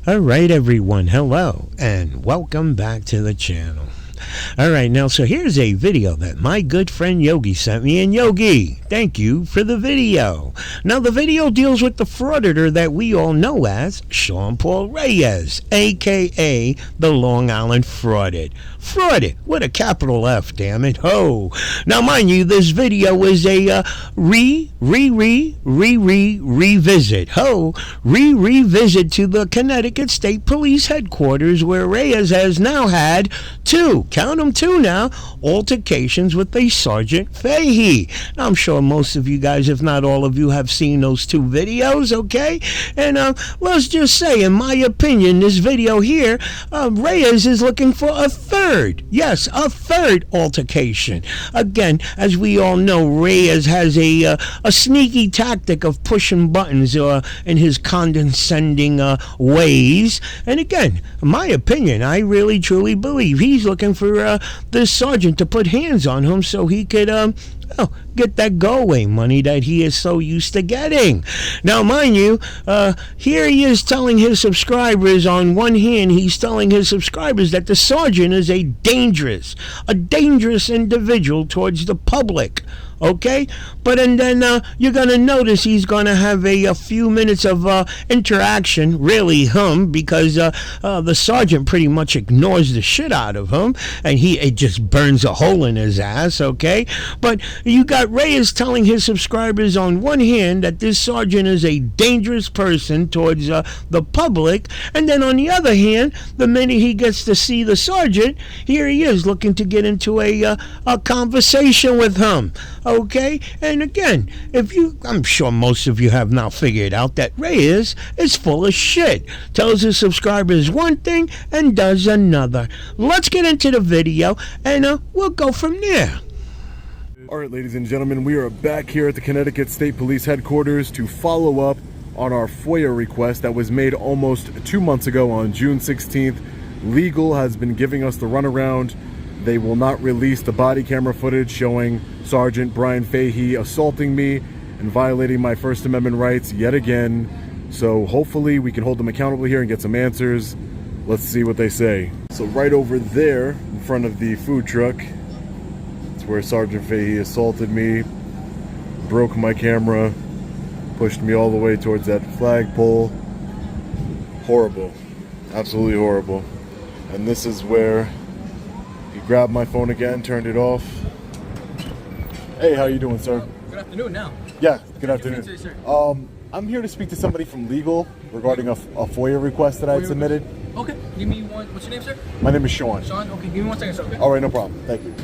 Alright everyone, hello and welcome back to the channel. Alright, now so here's a video that my good friend Yogi sent me, and Yogi, thank you for the video. Now the video deals with the frauditor that we all know as Sean Paul Reyes, aka the Long Island Frauded. Frauded with a capital F, damn it. Ho! Now mind you, this video is a revisit. Ho! Revisit to the Connecticut State Police Headquarters, where Reyes has now had count them two now, altercations with a Sergeant Fahey. Now, I'm sure most of you guys, if not all of you, have seen those two videos, okay? And let's just say, in my opinion, this video here, Reyes is looking for a third altercation. Again, as we all know, Reyes has a sneaky tactic of pushing buttons in his condescending ways. And again, in my opinion, I really truly believe he's looking for this sergeant to put hands on him so he could get that go-away money that he is so used to getting. Now, mind you, here he is telling his subscribers, on one hand, he's telling his subscribers that the sergeant is a dangerous individual towards the public. Okay, but and then you're gonna notice he's gonna have a few minutes of interaction, really because the sergeant pretty much ignores the shit out of him, and it just burns a hole in his ass. Okay, but you got Reyes telling his subscribers on one hand that this sergeant is a dangerous person towards the public, and then on the other hand, the minute he gets to see the sergeant, here he is looking to get into a conversation with him. Okay, and again, I'm sure most of you have now figured out that Reyes is full of shit. Tells his subscribers one thing and does another. Let's get into the video and we'll go from there. Alright, ladies and gentlemen, we are back here at the Connecticut State Police Headquarters to follow up on our FOIA request that was made almost 2 months ago on June 16th. Legal has been giving us the runaround. They will not release the body camera footage showing Sergeant Brian Fahey assaulting me and violating my First Amendment rights yet again. So hopefully we can hold them accountable here and get some answers. Let's see what they say. So right over there in front of the food truck, it's where Sergeant Fahey assaulted me, broke my camera, pushed me all the way towards that flagpole. Horrible. Absolutely horrible. And this is where he grabbed my phone again, turned it off. Hey, how you doing, sir? Good afternoon now. Yeah, good afternoon. Sir. I'm here to speak to somebody from legal regarding a FOIA request that I had submitted. Okay, give me one. What's your name, sir? My name is Sean. Sean, okay, give me 1 second, sir. Okay. All right, no problem. Thank you.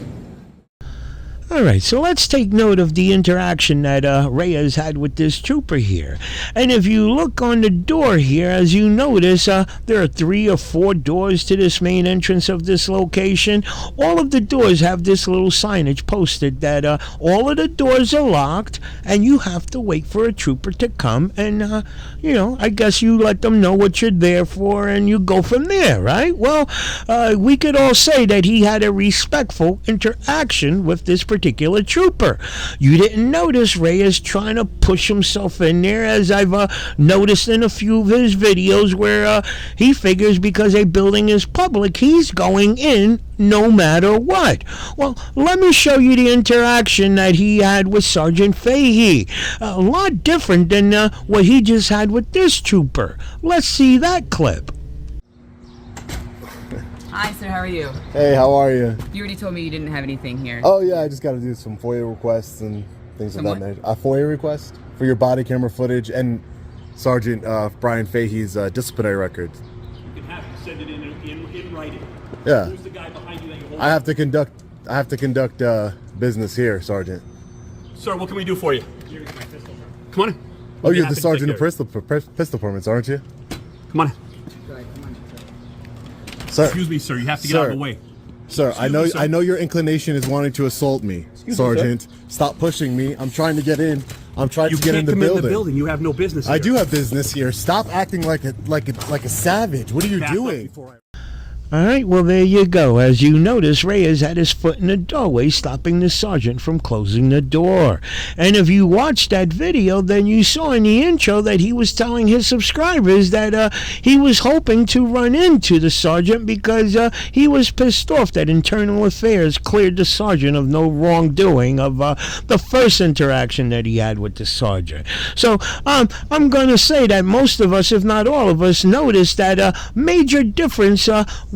Alright, so let's take note of the interaction that Reyes had with this trooper here. And if you look on the door here, as you notice, there are 3 or 4 doors to this main entrance of this location. All of the doors have this little signage posted that all of the doors are locked and you have to wait for a trooper to come and, I guess you let them know what you're there for and you go from there, right? Well, we could all say that he had a respectful interaction with this particular trooper. You didn't notice Reyes trying to push himself in there, as I've noticed in a few of his videos, where he figures because a building is public, he's going in no matter what. Well, let me show you the interaction that he had with Sergeant Fahey. A lot different than what he just had with this trooper. Let's see that clip. Hi, sir. How are you? Hey, how are you? You already told me you didn't have anything here. Oh, yeah, I just got to do some FOIA requests and things of that nature. A FOIA request for your body camera footage and Sergeant Brian Fahey's disciplinary record. You can have to send it in writing. Yeah. Who's the guy behind you that you're holding? I have to conduct business here, Sergeant. Sir, what can we do for you? Come on in. Oh, you're the sergeant of pistol departments, aren't you? Come on in. Sir, excuse me, sir. You have to get out of the way. Sir, I know your inclination is wanting to assault me, Sergeant. Stop pushing me. I'm trying to get in. I'm trying to get in the building. You can't come in the building. You have no business here. I do have business here. Stop acting like a savage. What are you doing? All right, well, there you go. As you notice, Reyes had his foot in the doorway, stopping the sergeant from closing the door. And if you watched that video, then you saw in the intro that he was telling his subscribers that he was hoping to run into the sergeant because he was pissed off that Internal Affairs cleared the sergeant of no wrongdoing of the first interaction that he had with the sergeant. So I'm going to say that most of us, if not all of us, noticed that major difference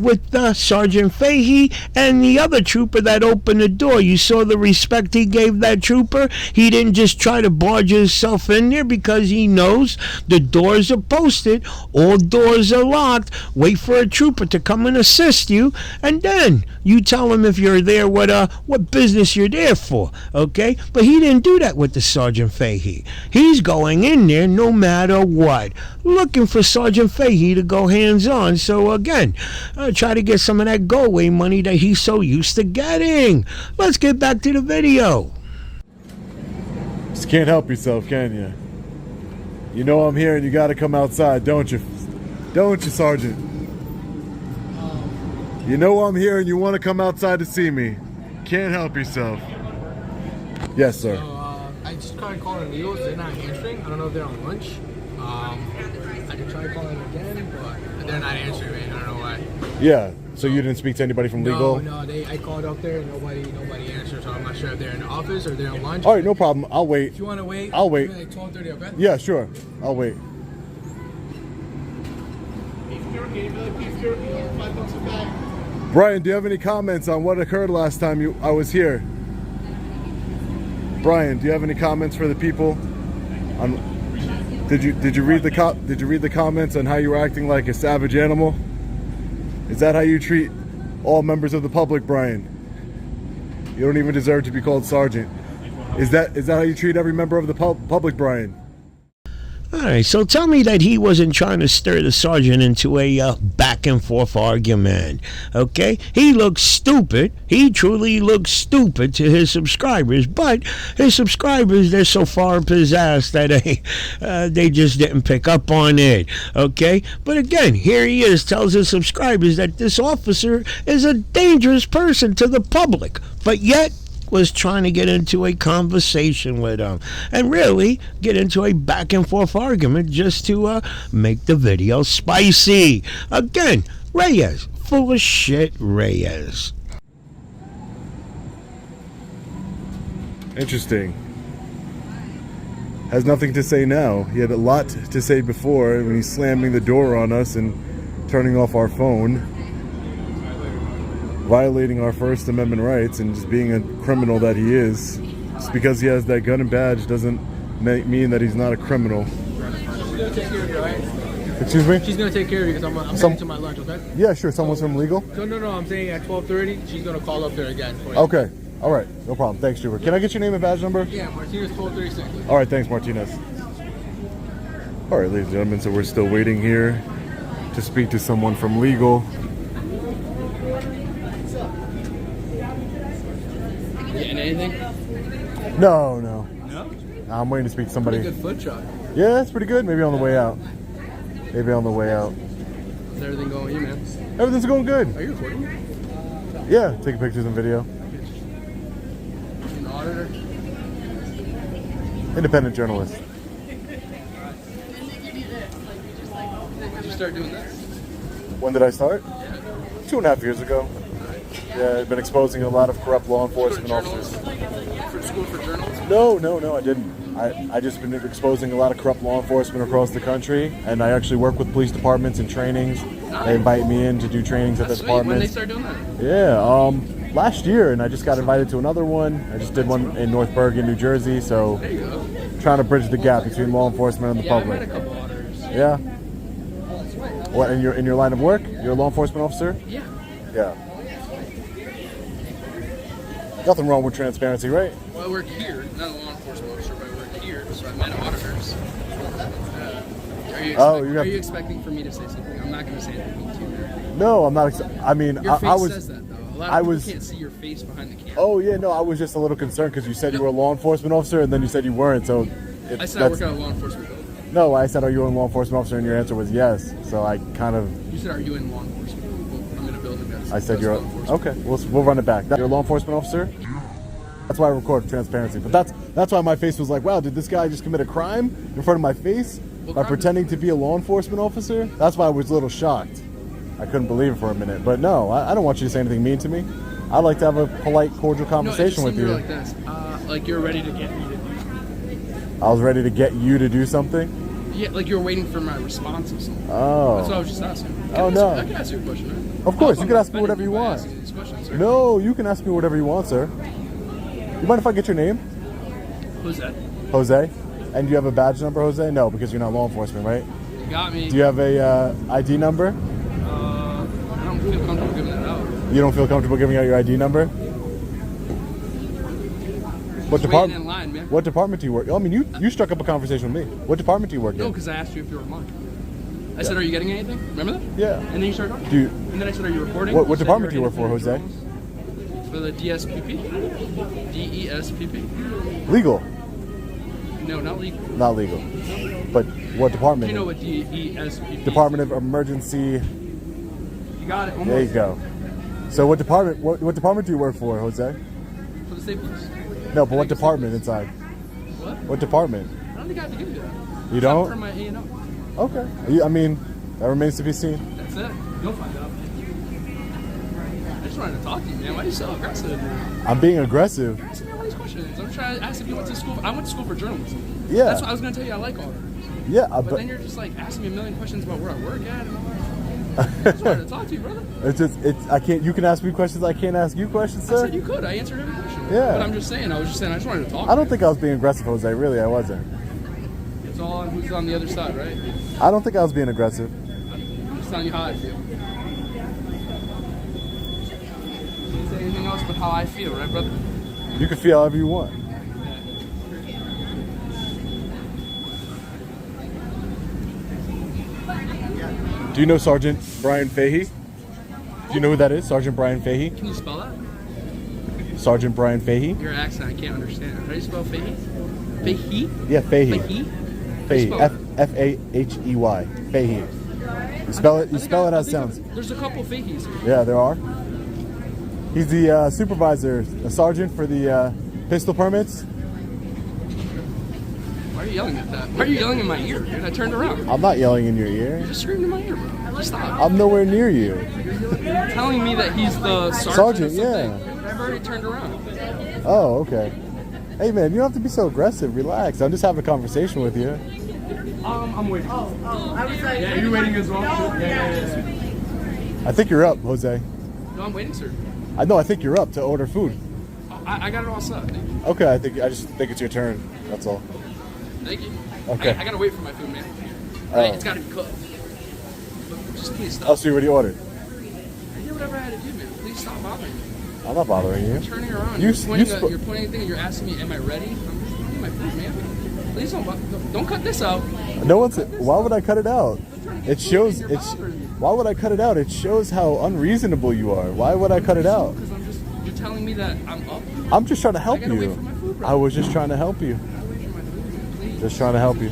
with Sergeant Fahey and the other trooper that opened the door. You saw the respect he gave that trooper. He didn't just try to barge himself in there because he knows the doors are posted, all doors are locked. Wait for a trooper to come and assist you, and then you tell him if you're there what business you're there for, okay? But he didn't do that with the Sergeant Fahey. He's going in there no matter what, looking for Sergeant Fahey to go hands-on. So again, try to get some of that go-away money that he's so used to getting. Let's get back to the video. Just can't help yourself, can you? You know I'm here and you gotta come outside, don't you? Don't you, Sergeant? You know I'm here and you want to come outside to see me. Can't help yourself. Yes, sir. I just tried calling Leo's. They're not answering. I don't know if they're on lunch. I can try calling again, but they're not answering me. I don't know why. Yeah. So you didn't speak to anybody from legal? No. I called up there and nobody answered. So I'm not sure if they're in the office or they're on lunch. All right, no problem. I'll wait. If you want to wait, I'll wait. Like 12:30, okay? Yeah, sure. I'll wait. Brian, do you have any comments on what occurred last time I was here? Brian, do you have any comments for the people? Did you read the comments on how you were acting like a savage animal? Is that how you treat all members of the public, Brian? You don't even deserve to be called sergeant. Is that how you treat every member of the public, Brian? All right, so tell me that he wasn't trying to stir the sergeant into a back and forth argument, okay? He looks stupid. He truly looks stupid to his subscribers, but his subscribers, they're so far up his ass that they just didn't pick up on it, okay? But again, here he is, tells his subscribers that this officer is a dangerous person to the public, but yet was trying to get into a conversation with him and really get into a back and forth argument just to make the video spicy. Again, Reyes, full of shit Reyes. Interesting. Has nothing to say now. He had a lot to say before when he's slamming the door on us and turning off our phone, violating our First Amendment rights, and just being a criminal that he is. Just because he has that gun and badge doesn't mean that he's not a criminal. She's gonna take care of you, right? Excuse me? She's gonna take care of you because I'm getting to my lunch, okay? Yeah, sure. Someone's from legal? No. I'm saying at 12:30, she's gonna call up there again for you. Okay. All right. No problem. Thanks, Trooper. Can I get your name and badge number? Yeah, Martinez 1236. All right. Thanks, Martinez. All right, ladies and gentlemen. So we're still waiting here to speak to someone from legal. Getting anything? No. No? I'm waiting to speak to somebody. Pretty good foot truck. Yeah, that's pretty good. Maybe on the way out. How's everything going with you, man? Everything's going good. Are you recording? Yeah, taking pictures and video. An auditor? Independent journalist. When did you start doing this? When did I start? 2.5 years ago. Yeah, I've been exposing a lot of corrupt law enforcement officers. For school for journalism? No, I didn't. I just been exposing a lot of corrupt law enforcement across the country, and I actually work with police departments and trainings. They invite me in to do trainings at the department. When did they start doing that? Yeah, last year, and I just got invited to another one. I just did one in North Bergen, New Jersey, so There you go. trying to bridge the gap between law enforcement and the Yeah, I public. met a couple auditors. Yeah. What, in your line of work? You're a law enforcement officer? Yeah. Yeah. Nothing wrong with transparency, right? Well, I work here, not a law enforcement officer, but I work here, so I met auditors. Are you expecting for me to say something? I'm not going to say anything to you there. No, I'm not. I mean, Your face I was. says that, though. A lot of people can't see your face behind the camera. Oh yeah, no, I was just a little concerned because you said you were a law enforcement officer, and then you said you weren't. So I said I work at a law enforcement building. No, I said, are you a law enforcement officer? And your answer was yes. So I kind of. You said, are you in law enforcement? Well, I'm in a building I said you're okay. We'll run it back. You're a law enforcement officer. That's why I record transparency. But that's why my face was like, wow, did this guy just commit a crime in front of my face by pretending to be a law enforcement officer? That's why I was a little shocked. I couldn't believe it for a minute. But no, I don't want you to say anything mean to me. I'd like to have a polite, cordial conversation with you. Like this. Like you're ready to get me to do something. I was ready to get you to do something? Yeah, like you're waiting for my response of something. Oh. That's what I was just asking. Oh, no. I can ask you a question, right? Of course, you can ask me whatever you want. Questions, No, you can ask me whatever you want, sir. You mind if I get your name? Jose. Jose? And you have a badge number, Jose? No, because you're not law enforcement, right? You got me. Do you have a ID number? I don't feel comfortable giving that out. You don't feel comfortable giving out your ID number? What department? In line, man. What department do you work? I mean, you struck up a conversation with me. What department do you work No, in? because I asked you if you were in line. I said, "Are you getting anything?" Remember that? Yeah. And then you started talking. Do you, And then I said, "Are you recording?" what You said department do were you work for, Jose? For the DSPP. DESPP. Legal. No, not legal. Not legal. But what department? You know what DESPP? Department of Emergency. You got it. Almost. There you go. So what department? What department do you work for, Jose? For the state police. No, but what department inside? What? What department? I don't think I have to give you that. You It's not don't? For my A&O. Okay. I mean, that remains to be seen. That's it. You'll find out. I just wanted to talk to you, man. Why are you so aggressive? I'm being aggressive. Ask me all these questions. I'm trying to ask if you went to school. I went to school for journalism. Yeah. That's what I was going to tell you. I like all that. Yeah, But then you're just like asking me a million questions about where I work at and all that. I just wanted to talk to you, brother. I can't. You can ask me questions. I can't ask you questions, I sir. said you could. I answered every question. Yeah. But I was just saying, I just wanted to talk. I don't think I was being aggressive, Jose. Really, I wasn't. It's all on who's on the other side, right? I don't think I was being aggressive. I'm just telling you how I feel. Didn't say anything else but how I feel, right, brother? You can feel however you want. Do you know Sergeant Brian Fahey? Do you know who that is? Sergeant Brian Fahey? Can you spell that? Sergeant Brian Fahey? Your accent, I can't understand. How do you spell Fahey? Fahey? Yeah, Fahey. Fahey? Fahey. Spell it. F-A-H-E-Y. Fahey. You spell it as it sounds. There's a couple Faheys. Yeah, there are. He's the supervisor, a sergeant for the pistol permits. Why are you yelling at that? Why are you yelling in my ear, dude? I turned around. I'm not yelling in your ear. You're just screaming in my ear, bro. Stop. I'm nowhere near you. You're telling me that he's the Sergeant, or something. yeah. I've already turned around. Oh, okay. Hey, man, you don't have to be so aggressive. Relax. I'm just having a conversation with you. I'm waiting. I was like, yeah, you waiting as well? Yeah. I think you're up, Jose. No, I'm waiting, sir. I know. I think you're up to order food. I got it all set. Thank you. Okay. I just think it's your turn. That's all. Thank you. Okay. I gotta wait for my food, man. Oh. Right, it's gotta be cooked. Just please stop. Oh, so you already ordered? I did whatever I had to do, man. Please stop bothering me. I'm not bothering you. I'm turning around. You're You're pointing a thing and you're asking me, am I ready? I'm just eating my food, man. Please don't cut this out. No one's. Why would I cut it out? It shows. Why would I cut it out? It shows how unreasonable you are. Why would I cut it out? Because you're telling me that I'm up. I'm just trying to help I gotta wait for you. my food, bro. I was just trying to help you. Please. Just trying to help you.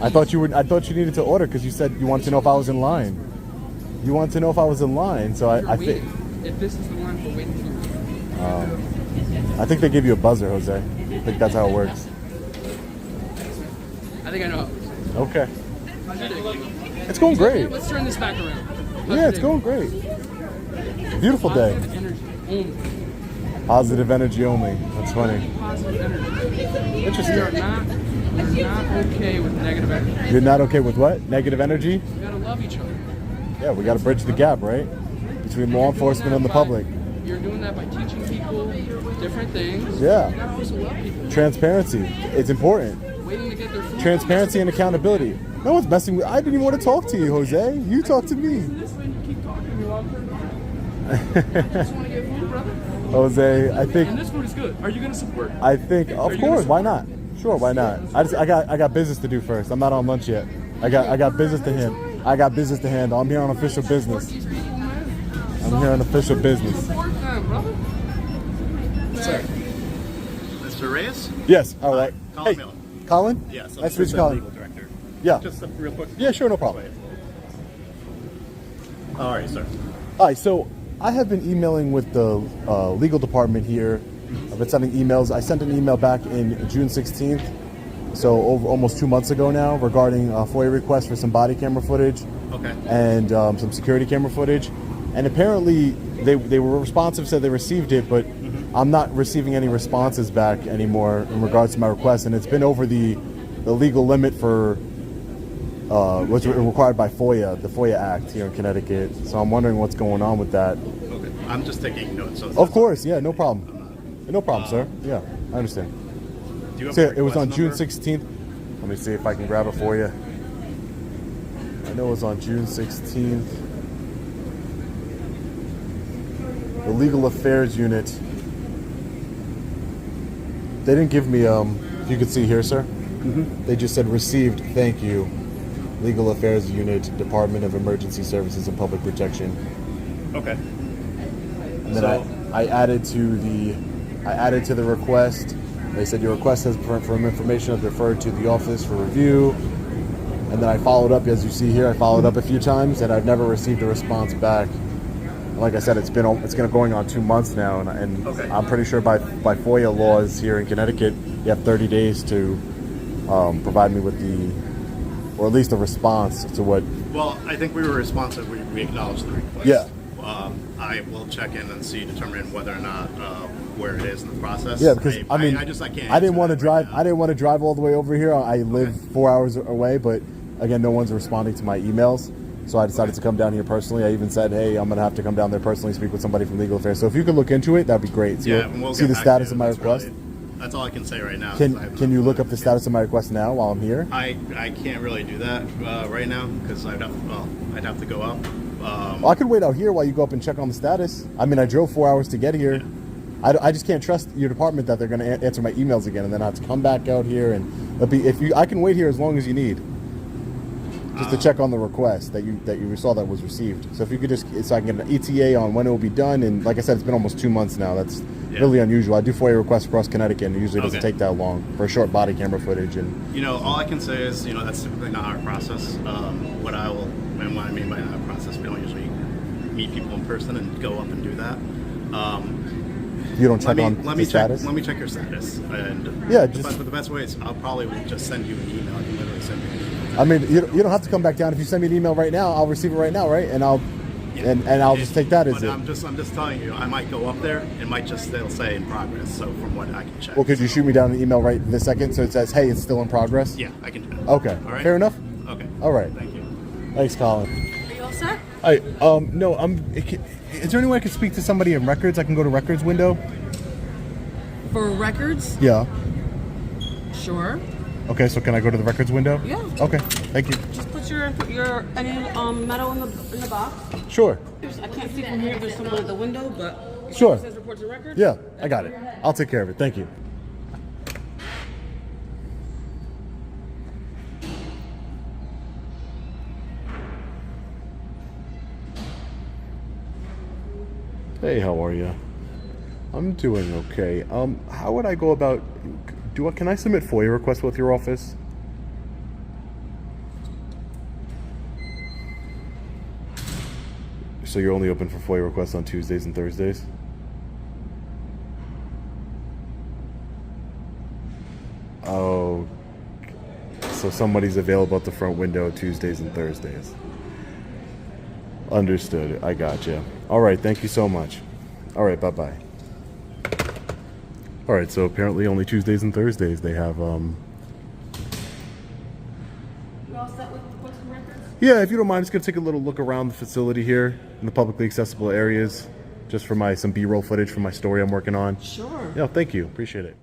I thought you needed to order because you said you wanted to know if I was in line. You wanted to know if I was in line, so I think. If this is the line for waiting for you. I think they give you a buzzer, Jose. I think that's how it works. I think I know. Okay. How's your day going? It's going great. Let's turn this back around. How's Yeah, your it's day going great. Beautiful day. Positive energy only. Positive energy only. That's funny. Positive energy. Interesting. You're not okay with negative energy. You're not okay with what? Negative energy? We gotta love each other. Yeah, we got to bridge the gap, right? Between law enforcement and the public. You're doing that by teaching people different things. Yeah. You gotta also love people. Transparency. It's important. Waiting to get their food. Transparency and accountability. No one's messing with. I didn't even want to talk to you, Jose. You talk to me. This way you keep talking to me while I'm turning around. I just want to get food, brother. Jose, I And think. this food is good. Are you gonna support? I think. Are Of you course. gonna Why not? Sure. Why not? I got business to do first. I'm not on lunch yet. I got business to handle. I got business to handle. I'm here on official business. These people, man. I'm here on official business. Support them, brother. Sorry. Mr. Reyes? Yes. All right. Colin Hey, Miller. Colin. Yes, I'm Nice to meet you, the Colin. legal director. Yeah. Just real quick. Yeah. Sure. No problem. All right, sir. All right. So I have been emailing with the legal department here. I've been sending emails. I sent an email back in June 16th, so almost 2 months ago now, regarding a FOIA request for some body camera footage. Okay. And some security camera footage. And apparently they were responsive, said they received it, but I'm not receiving any responses back anymore in regards to my request. And it's been over the legal limit for what's required by FOIA, the FOIA Act here in Connecticut. So I'm wondering what's going on with that. Okay. I'm just taking notes. So Of course, yeah, no problem. No problem, sir. Yeah, I understand. Do you have So a it was on request June number? 16th. Let me see if I can grab it for you. I know it was on June 16th. The Legal Affairs Unit. They didn't give me, if you could see here, sir. They just said received, thank you. Legal Affairs Unit, Department of Emergency Services and Public Protection. Okay. And then So- I added to the request. They said your request has from information has referred to the office for review. And then I followed up, as you see here. I followed up a few times, and I've never received a response back. And like I said, it's going on 2 months now, and Okay. I'm pretty sure by FOIA laws here in Connecticut, you have 30 days to provide me with or at least a response to what. Well, I think we were responsive. We acknowledged the request. Yeah. I will check in and determine whether or not where it is in the process. Yeah, because I mean, I can't. I didn't want to answer that right drive. now. I didn't want to drive all the way over here. I live 4 hours away, but again, no one's responding to my emails. So I decided to come down here personally. I even said, "Hey, I'm going to have to come down there personally, speak with somebody from Legal Affairs." So if you could look into it, that'd be great. Yeah, and we'll see get the back status to of you. my That's request. that's all I can say right now. 'Cause I have Can you no- look up the status of my request now while I'm here? I can't really do that right now because I'd have to go up. I could wait out here while you go up and check on the status. I mean, I drove 4 hours to get here. I just can't trust your department that they're going to answer my emails again, and then I have to come back out here. And I can wait here as long as you need, just to check on the request that you saw that was received. So if you could so I can get an ETA on when it will be done. And like I said, it's been almost 2 months now. That's really unusual. I do FOIA requests across Connecticut, and it usually doesn't take that long for a short body camera footage. And All I can say is, that's typically not our process. What I mean by not our process, we don't usually meet people in person and go up and do that. you don't check on the status. Let me check your status. And Yeah, but the best way is I'll probably just send you an email. I can literally send you an email. I mean, you don't have to come back down. If you send me an email right now, I'll receive it right now, right? And I'll just take that as But it. I'm just telling you, I might go up there. It might just still say in progress. So from what I can check. Well, could you shoot me down an email right this second so it says, "Hey, it's still in progress"? Yeah, I can do that. Okay. All right. Fair enough. Okay. All right. Thank you. Thanks, Colin. Are you all set? No, is there any way I could speak to somebody in records? I can go to records window. For records? Yeah. Sure. Okay, so can I go to the records window? Yeah. Okay. Thank you. Just put your any metal in the box. Sure. I can't see from here if there's someone at the window, but Sure. it says report to records. Yeah, I got it. I'll take care of it. Thank you. Hey, how are you? I'm doing okay. How would I go about? Can I submit FOIA requests with your office? So you're only open for FOIA requests on Tuesdays and Thursdays? Oh, so somebody's available at the front window Tuesdays and Thursdays. Understood. I gotcha. All right. Thank you so much. All right. Bye-bye. All right. So apparently only Tuesdays and Thursdays they have, You all set with reports to records? Yeah, if you don't mind, just gonna take a little look around the facility here in the publicly accessible areas, just for some B-roll footage for my story I'm working on. Sure. Yeah, thank you. Appreciate it.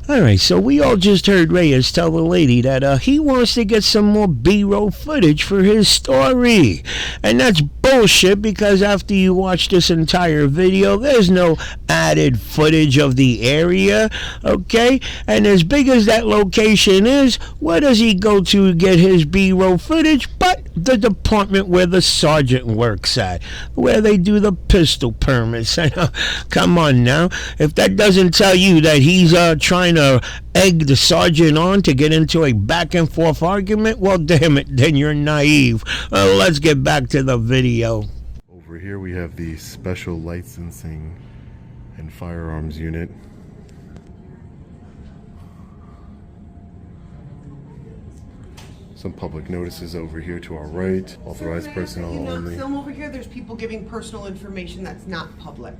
All right, so we all just heard Reyes tell the lady that he wants to get some more B-roll footage for his story. And that's bullshit, because after you watch this entire video, there's no added footage of the area, okay? And as big as that location is, where does he go to get his B-roll footage but the department where the sergeant works at, where they do the pistol permits? Come on now. If that doesn't tell you that he's trying to egg the sergeant on to get into a back and forth argument, well, damn it, then you're naive. Let's get back to the video. Over here we have the Special Licensing and Firearms Unit. Some public notices over here to our right. Authorized personnel only. Film over here, there's people giving personal information that's not public.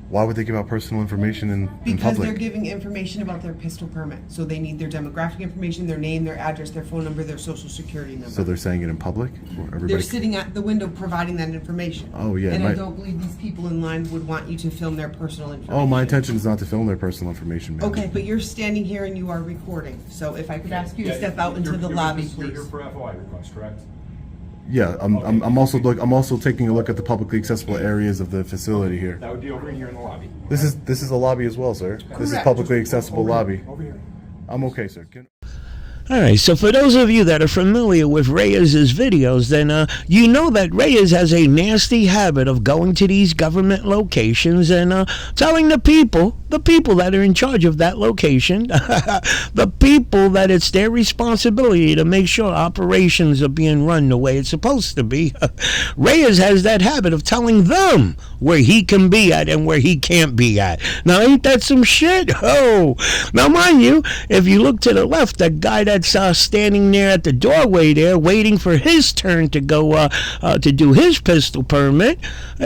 Why would they give out personal information in Because public? they're giving information about their pistol permit. So they need their demographic information, their name, their address, their phone number, their social security number. So they're saying it in public? Or everybody? They're sitting at the window providing that information. Oh, yeah, And my- I don't believe these people in line would want you to film their personal information. Oh, my intention is not to film their personal information, ma'am. Okay, but you're standing here and you are recording. So if I could ask you to step out into the lobby, please. You're here for FOI request, correct? Yeah, I'm also taking a look at the publicly accessible areas of the facility here. That would be over here in the lobby. This is a lobby as well, sir. This is Correct. publicly accessible lobby. Over here. I'm okay, sir. All right, so for those of you that are familiar with Reyes' videos, then you know that Reyes has a nasty habit of going to these government locations and telling the people that are in charge of that location, the people that it's their responsibility to make sure operations are being run the way it's supposed to be. Reyes has that habit of telling them where he can be at and where he can't be at. Now, ain't that some shit? Oh, now mind you, if you look to the left, that guy that's standing there at the doorway there waiting for his turn to go to do his pistol permit,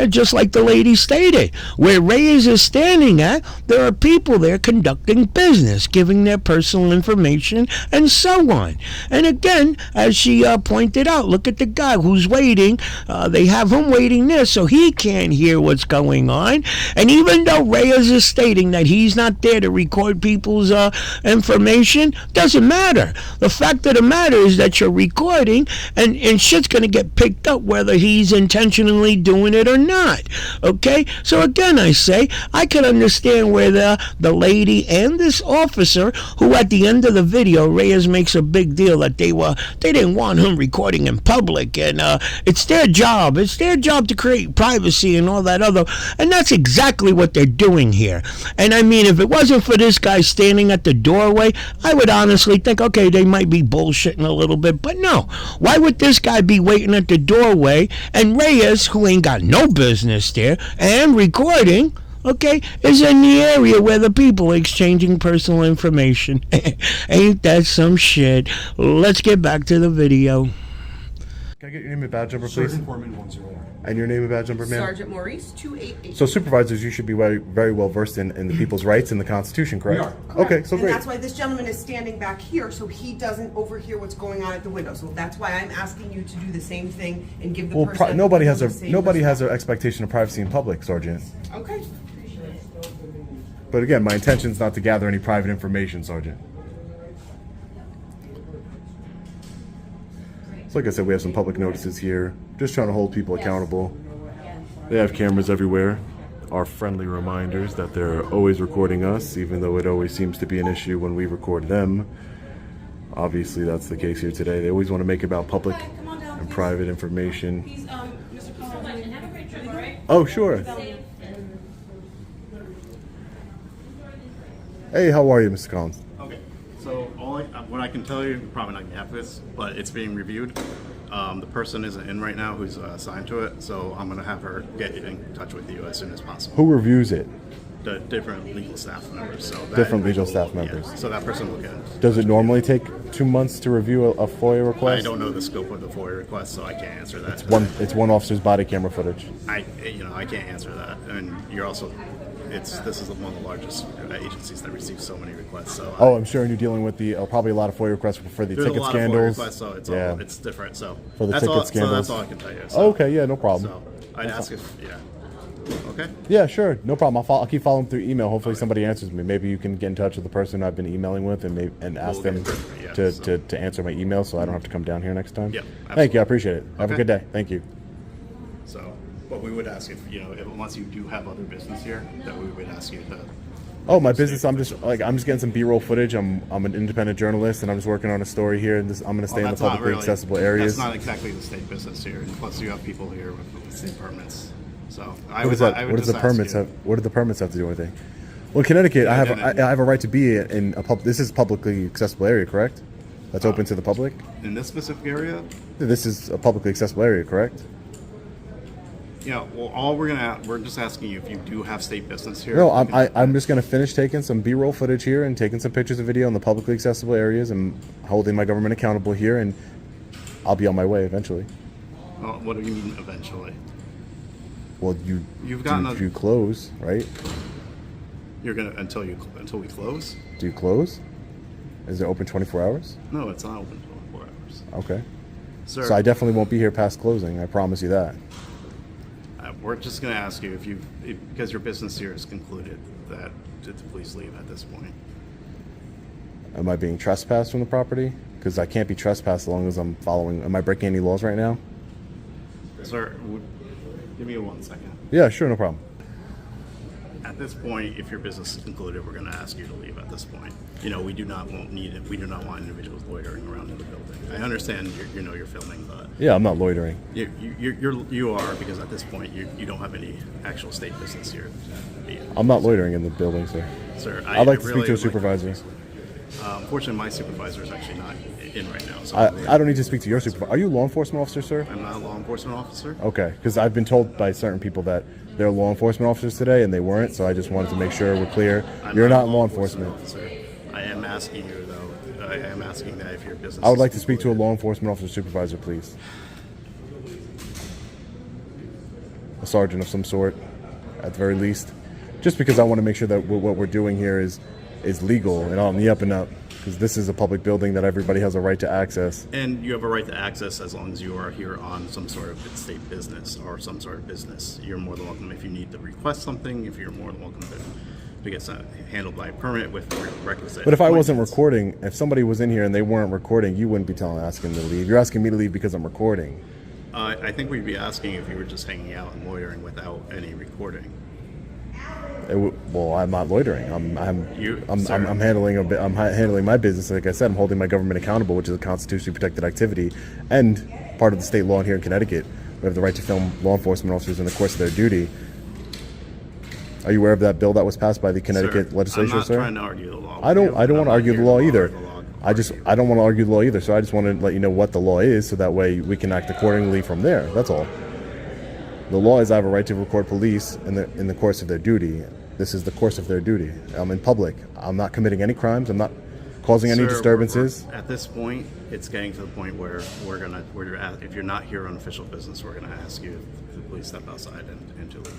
just like the lady stated, where Reyes is standing at, there are people there conducting business, giving their personal information and so on. And again, as she pointed out, look at the guy who's waiting. They have him waiting there so he can't hear what's going on. And even though Reyes is stating that he's not there to record people's information, doesn't matter. The fact of the matter is that you're recording and shit's going to get picked up whether he's intentionally doing it or not. Okay? So again, I say, I can understand where the lady and this officer, who at the end of the video, Reyes makes a big deal that they didn't want him recording in public, and it's their job. It's their job to create privacy and all that other, and that's exactly what they're doing here. And I mean, if it wasn't for this guy standing at the doorway, I would honestly think, okay, they might be bullshitting a little bit, but no. Why would this guy be waiting at the doorway and Reyes, who ain't got no business there, and recording, okay, is in the area where the people are exchanging personal information? Ain't that some shit? Let's get back to the video. Can I get your name and badge number, please? Sergeant Foreman 101. And your name and badge number, ma'am? Sergeant Maurice, 288. So supervisors, you should be very, very well versed in the people's rights and the Constitution, correct? We are. Correct. Okay, so and great. that's why this gentleman is standing back here so he doesn't overhear what's going on at the window. So that's why I'm asking you to do the same thing and give the Well, person nobody has the same an respect. expectation of privacy in public, Sergeant. Okay. But again, my intention is not to gather any private information, Sergeant. So like I said, we have some public notices here. Just trying to hold people accountable. They have cameras everywhere. Our friendly reminders that they're always recording us, even though it always seems to be an issue when we record them. Obviously, that's the case here today. They always want to make about public and private information. Mr. Collins, have a great trip, all right? Oh, sure. Hey, how are you, Mr. Collins? Okay, so what I can tell you, you're probably not gonna have this, but it's being reviewed. The person isn't in right now who's assigned to it, so I'm gonna have her get in touch with you as soon as possible. Who reviews it? The different legal staff members. So that, Different legal staff members. Yeah, so that person will get it. Does it normally take 2 months to review a FOIA request? I don't know the scope of the FOIA request, so I can't answer that. It's one officer's body camera footage. I can't answer that, and you're also. This is one of the largest agencies that receives so many requests. So Oh, I'm sure you're dealing with probably a lot of FOIA requests for the there's ticket a lot scandals. of FOIA requests, so it's yeah. it's different. So For the that's ticket all. scandals. So that's all I can tell you. So, Okay, yeah, no problem. So I'd ask if Okay. Yeah, sure, no problem. I'll keep following through email. Hopefully somebody answers me. Maybe you can get in touch with the person I've been emailing with and ask them to answer my email so I don't have to come down here next time. Yeah, Thank you, I appreciate it. Have a Okay. good day. Thank you. So, but we would ask if once you do have other business here, that we would ask you to. Oh, my business. I'm just getting some B-roll footage. I'm an independent journalist, and I'm just working on a story here. And I'm going to stay in the That's not publicly really- accessible areas. That's not exactly the state business here. And plus, you have people here with state permits. So I What would. does that? I would What does the just ask permits you. have? What do the permits have to do with anything? Well, in Connecticut, I have a right to be in a this is a publicly accessible area, correct? That's open to the public. In this specific area, This is a publicly accessible area, correct? Yeah, well, we're just asking you if you do have state business here. No, I'm just gonna finish taking some B-roll footage here and taking some pictures and video in the publicly accessible areas and holding my government accountable here, and I'll be on my way eventually. What do you mean eventually? Well, you close, right? You're gonna until we close? Do you close? Is it open 24 hours? No, it's not open 24 hours. Okay. Sir, So I definitely won't be here past closing. I promise you that. we're just gonna ask you because your business here is concluded, that to please leave at this point. Am I being trespassed from the property? Because I can't be trespassed as long as I'm following. Am I breaking any laws right now? Sir, give me 1 second. Yeah, sure, no problem. At this point, if your business is concluded, we're going to ask you to leave at this point. You know, we do not want individuals loitering around in the building. I understand you're filming, but Yeah, I'm not loitering. you are, because at this point you don't have any actual state business here. I'm not loitering in the building, sir. Sir, I'd like to really speak to a would like supervisor. Unfortunately, my supervisor is actually not in right now. So I don't need to speak to your supervisor. Are you a law enforcement officer, sir? I'm not a law enforcement officer. Okay, because I've been told by certain people that they're law enforcement officers today, and they weren't. So I just wanted to make sure we're clear. You're not law enforcement. Officer. I am asking you though. I am asking that if your business. I would like to speak to a law enforcement officer supervisor, please. A sergeant of some sort, at the very least. Just because I want to make sure that what we're doing here is legal and on the up and up. Because this is a public building that everybody has a right to access. And you have a right to access as long as you are here on some sort of state business or some sort of business. You're more than welcome if you need to request something. If you're more than welcome to get handled by a permit with requisite. But if I wasn't recording, if somebody was in here and they weren't recording, you wouldn't be asking them to leave. You're asking me to leave because I'm recording. I think we'd be asking if you were just hanging out and loitering without any recording. Well, I'm not loitering. I'm handling my business. Like I said, I'm holding my government accountable, which is a constitutionally protected activity, and part of the state law here in Connecticut. We have the right to film law enforcement officers in the course of their duty. Are you aware of that bill that was passed by the Connecticut legislature, I'm not sure? trying to argue the law. I don't want to argue the law either. I don't want to argue the law either. So I just want to let you know what the law is, so that way we can act accordingly from there. That's all. The law is I have a right to record police in the course of their duty. This is the course of their duty. I'm in public. I'm not committing any crimes. I'm not causing any disturbances. At this point, it's getting to the point where if you're not here on official business, we're gonna ask you to please step outside and to leave.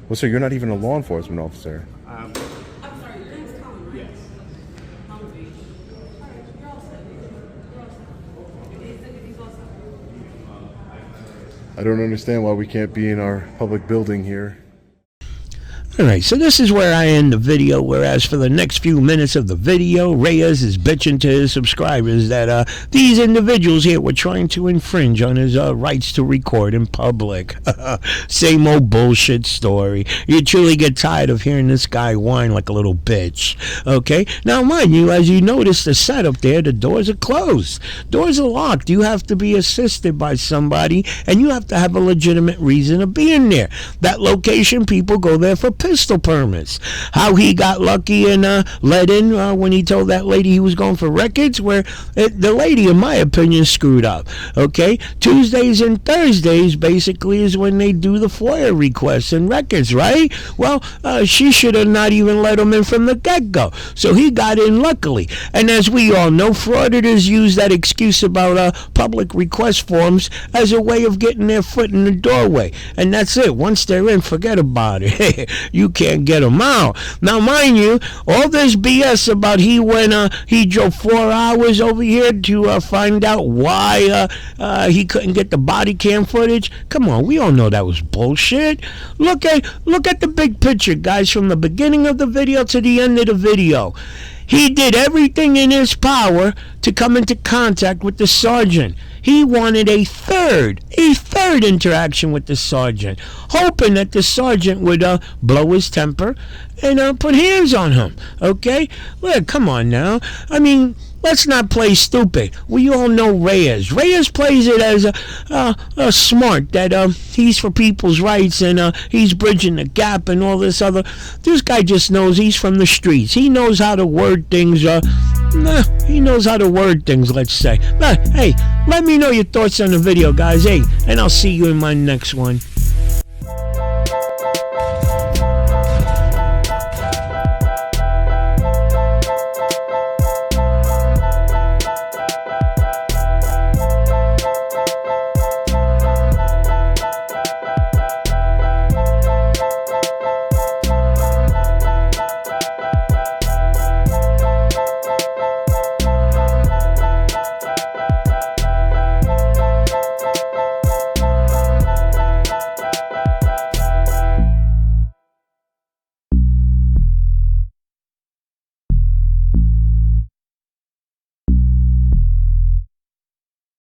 Well, sir, you're not even a law enforcement officer. I'm sorry, your name's Colin, right? Yes. Colin Beach. All right, you're all set. He's all set. I don't understand why we can't be in our public building here. Alright, so this is where I end the video, whereas for the next few minutes of the video, Reyes is bitching to his subscribers that these individuals here were trying to infringe on his rights to record in public. Same old bullshit story. You truly get tired of hearing this guy whine like a little bitch. Okay? Now, mind you, as you notice the setup there, the doors are closed. Doors are locked. You have to be assisted by somebody, and you have to have a legitimate reason of being there. That location, people go there for pistol permits. How he got lucky and let in when he told that lady he was going for records, where the lady, in my opinion, screwed up. Okay, Tuesdays and Thursdays basically is when they do the FOIA requests and records, right? Well, she should have not even let him in from the get-go. So he got in luckily. And as we all know, frauditors use that excuse about public request forms as a way of getting their foot in the doorway. And that's it. Once they're in, forget about it. You can't get them out. Now, mind you, all this BS about he drove 4 hours over here to find out why he couldn't get the body cam footage. Come on, we all know that was bullshit. Look at the big picture, guys, from the beginning of the video to the end of the video. He did everything in his power to come into contact with the sergeant. He wanted a third interaction with the sergeant, hoping that the sergeant would blow his temper and put hands on him. Okay? Look, come on now. I mean, let's not play stupid. We all know Reyes. Reyes plays it as a smart, that he's for people's rights and he's bridging the gap and all this other. This guy just knows he's from the streets. He knows how to word things. He knows how to word things, let's say. But, hey, let me know your thoughts on the video, guys. Hey, and I'll see you in my next one.